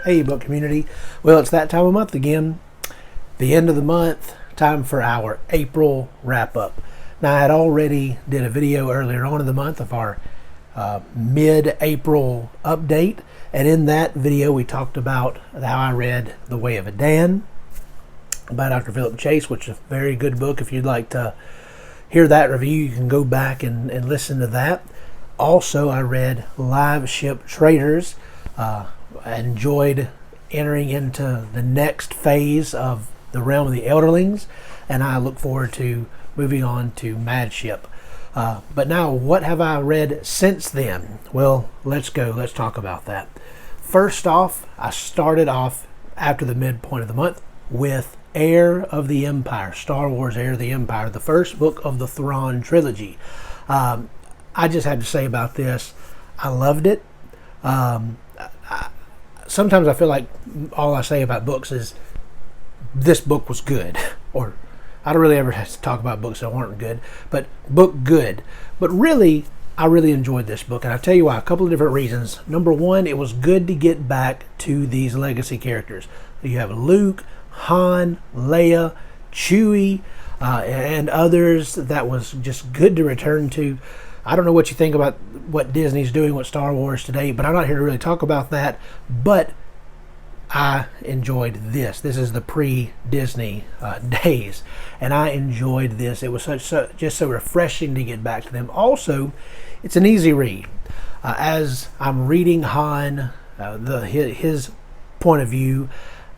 Hey, book community. Well, it's that time of month again. The end of the month, time for our April wrap up. Now, I had already did a video earlier on in the month of our mid-April update, and in that video we talked about how I read The Way of a Dan by Dr. Philip Chase, which is a very good book. If you'd like to hear that review, you can go back and listen to that. Also, I read Live Ship Traders. I enjoyed entering into the next phase of the realm of the Elderlings, and I look forward to moving on to Mad Ship. But now, what have I read since then? Well, let's talk about that. First off, I started off after the midpoint of the month with Heir of the Empire, Star Wars Heir of the Empire, the first book of the Thrawn trilogy. I just had to say about this, I loved it. Sometimes I feel like all I say about books is this book was good, or I don't really ever have to talk about books that weren't good, but book good. But really, I really enjoyed this book, and I'll tell you why. A couple of different reasons. Number one, it was good to get back to these legacy characters. You have Luke, Han, Leia, Chewie, and others that was just good to return to. I don't know what you think about what Disney's doing with Star Wars today, but I'm not here to really talk about that. But I enjoyed this. This is the pre-Disney days, and I enjoyed this. It was just so refreshing to get back to them. Also, it's an easy read. As I'm reading Han, his point of view,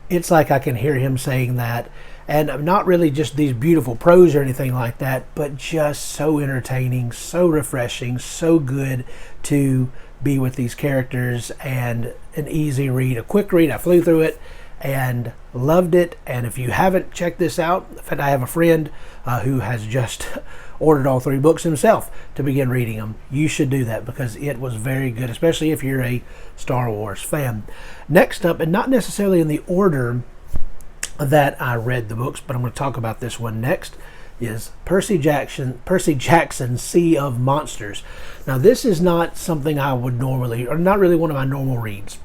it's like I can hear him saying that. And not really just these beautiful prose or anything like that, but just so entertaining, so refreshing, so good to be with these characters, and an easy read, a quick read. I flew through it and loved it. And if you haven't checked this out, in fact, I have a friend who has just ordered all 3 books himself to begin reading them. You should do that because it was very good, especially if you're a Star Wars fan. Next up, and not necessarily in the order that I read the books, but I'm going to talk about this one next, is Percy Jackson's Sea of Monsters. Now, this is not something I would normally, or not really one of my normal reads.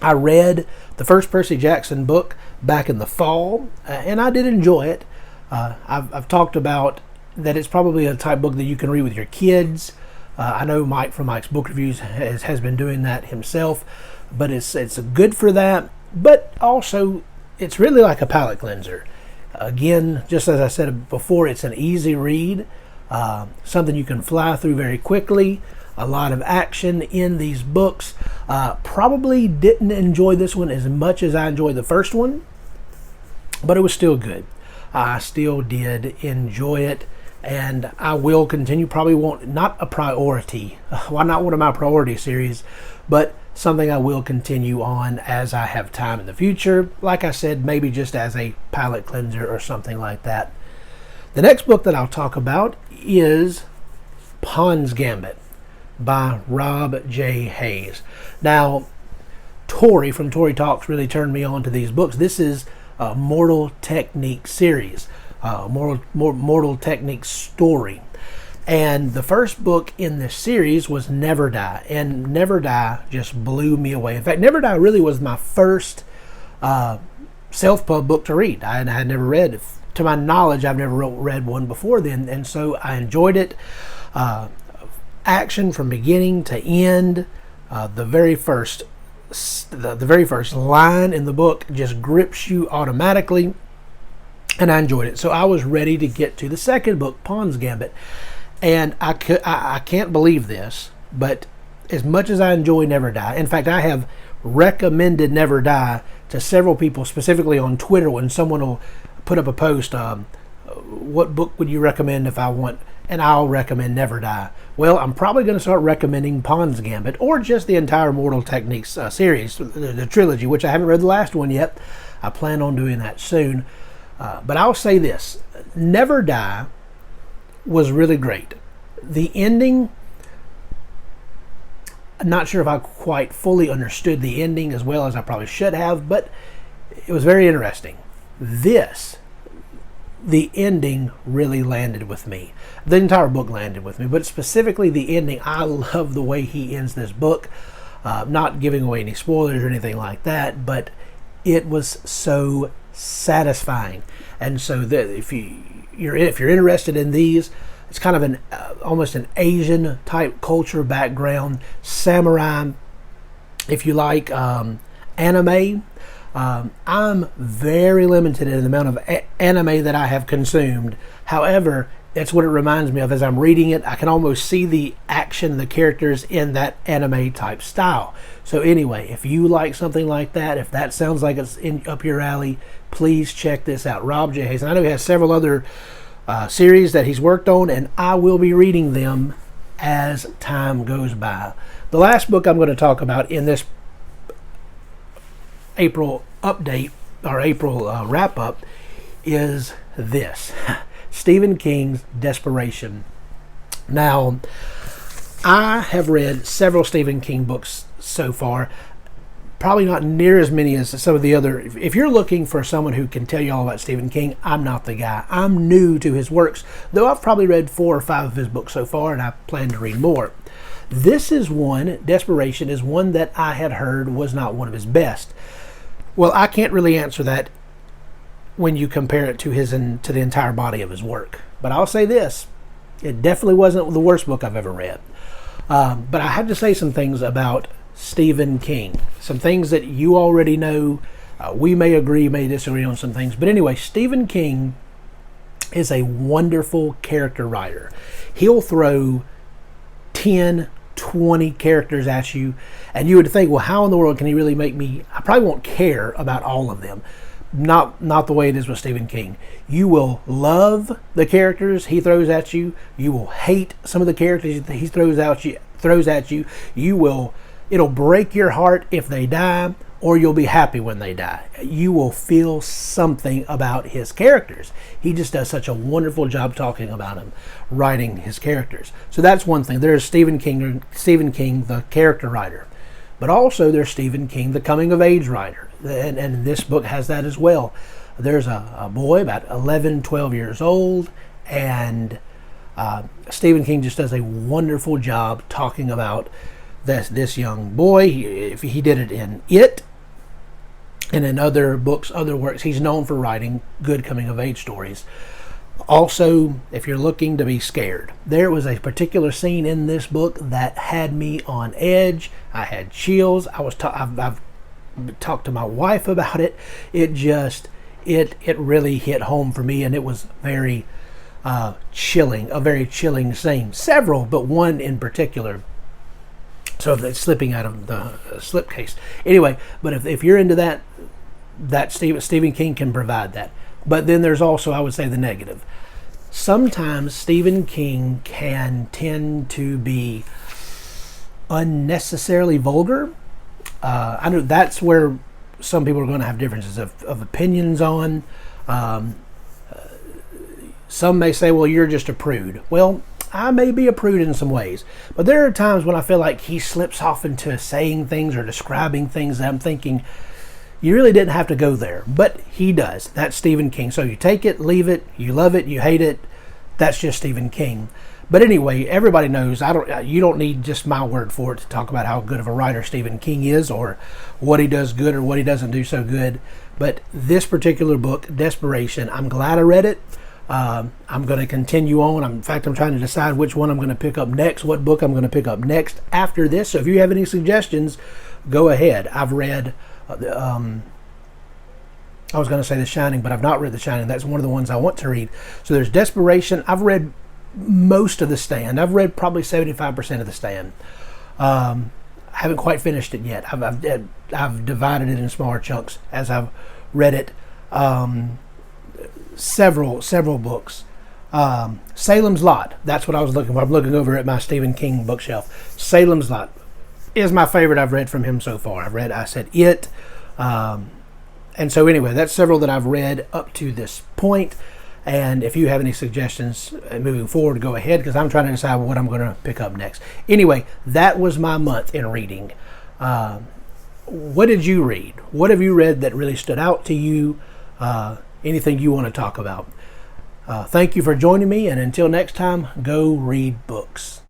I read the first Percy Jackson book back in the fall, and I did enjoy it. I've talked about that it's probably a type book that you can read with your kids. I know Mike from Mike's Book Reviews has been doing that himself, but it's good for that. But also, it's really like a palate cleanser. Again, just as I said before, it's an easy read, something you can fly through very quickly. A lot of action in these books. Probably didn't enjoy this one as much as I enjoyed the first one, but it was still good. I still did enjoy it, and I will continue. Probably won't, not a priority. Well, not one of my priority series, but something I will continue on as I have time in the future. Like I said, maybe just as a palate cleanser or something like that. The next book that I'll talk about is Phans Gambit by Rob J. Hayes. Now, Tori from Tori Talks really turned me on to these books. This is a Mortal Technique series, Mortal Technique story. And the first book in this series was Never Die. And Never Die just blew me away. In fact, Never Die really was my first self-pub book to read. I had never read, to my knowledge, I've never read one before then. And so I enjoyed it. Action from beginning to end. The very first line in the book just grips you automatically. And I enjoyed it. So I was ready to get to the second book, Phans Gambit. And I can't believe this, but as much as I enjoy Never Die, in fact, I have recommended Never Die to several people, specifically on Twitter, when someone will put up a post, what book would you recommend if I want, and I'll recommend Never Die. Well, I'm probably going to start recommending Phans Gambit, or just the entire Mortal Techniques series, the trilogy, which I haven't read the last one yet. I plan on doing that soon. But I'll say this, Never Die was really great. The ending, I'm not sure if I quite fully understood the ending as well as I probably should have, but it was very interesting. The ending really landed with me. The entire book landed with me, but specifically the ending, I love the way he ends this book. Not giving away any spoilers or anything like that, but it was so satisfying. And so that if you're interested in these, it's kind of an almost an Asian type culture background, samurai. If you like anime, I'm very limited in the amount of anime that I have consumed. However, that's what it reminds me of as I'm reading it. I can almost see the action, the characters in that anime type style. So anyway, if you like something like that, if that sounds like it's up your alley, please check this out. Rob J. Hayes. And I know he has several other series that he's worked on, and I will be reading them as time goes by. The last book I'm going to talk about in this April update, or April wrap-up, is this. Stephen King's Desperation. Now, I have read several Stephen King books so far. Probably not near as many as some of the other. If you're looking for someone who can tell you all about Stephen King, I'm not the guy. I'm new to his works, though I've probably read 4 or 5 of his books so far, and I plan to read more. This is one, Desperation, is one that I had heard was not one of his best. Well, I can't really answer that when you compare it to to the entire body of his work. But I'll say this, it definitely wasn't the worst book I've ever read. But I have to say some things about Stephen King. Some things that you already know. We may agree, may disagree on some things. But anyway, Stephen King is a wonderful character writer. He'll throw 10, 20 characters at you, and you would think, well, how in the world can he really make me... I probably won't care about all of them. Not the way it is with Stephen King. You will love the characters he throws at you. You will hate some of the characters he throws at you. It'll break your heart if they die, or you'll be happy when they die. You will feel something about his characters. He just does such a wonderful job talking about him, writing his characters. So that's one thing. There's Stephen King, the character writer. But also there's Stephen King, the coming-of-age writer. And this book has that as well. There's a boy about 11, 12 years old, and Stephen King just does a wonderful job talking about this young boy. He did it in It, and in other books, other works. He's known for writing good coming-of-age stories. Also, if you're looking to be scared, there was a particular scene in this book that had me on edge. I had chills. I've talked to my wife about it. It really hit home for me, and it was very chilling, a very chilling scene. Several, but one in particular. So that's slipping out of the slipcase. Anyway, but if you're into that Stephen King can provide that. But then there's also, I would say, the negative. Sometimes Stephen King can tend to be unnecessarily vulgar. I know that's where some people are going to have differences of opinions on. Some may say, well, you're just a prude. Well, I may be a prude in some ways, but there are times when I feel like he slips off into saying things or describing things that I'm thinking, you really didn't have to go there, but he does. That's Stephen King. So you take it, leave it, you love it, you hate it. That's just Stephen King. But anyway, everybody knows you don't need just my word for it to talk about how good of a writer Stephen King is, or what he does good or what he doesn't do so good. But this particular book, Desperation, I'm glad I read it. I'm going to continue on. In fact, I'm trying to decide which one I'm going to pick up next, what book I'm going to pick up next after this. So if you have any suggestions, go ahead. I've read, I was going to say The Shining, but I've not read The Shining. That's one of the ones I want to read. So there's Desperation. I've read most of The Stand. I've read probably 75% of The Stand. I haven't quite finished it yet. I've divided it in smaller chunks as I've read it. Several books. Salem's Lot. That's what I was looking for. I'm looking over at my Stephen King bookshelf. Salem's Lot is my favorite I've read from him so far. I said It. And so anyway, that's several that I've read up to this point. And if you have any suggestions moving forward, go ahead, because I'm trying to decide what I'm going to pick up next. Anyway, that was my month in reading. What did you read? What have you read that really stood out to you? Anything you want to talk about? Thank you for joining me, and until next time, go read books.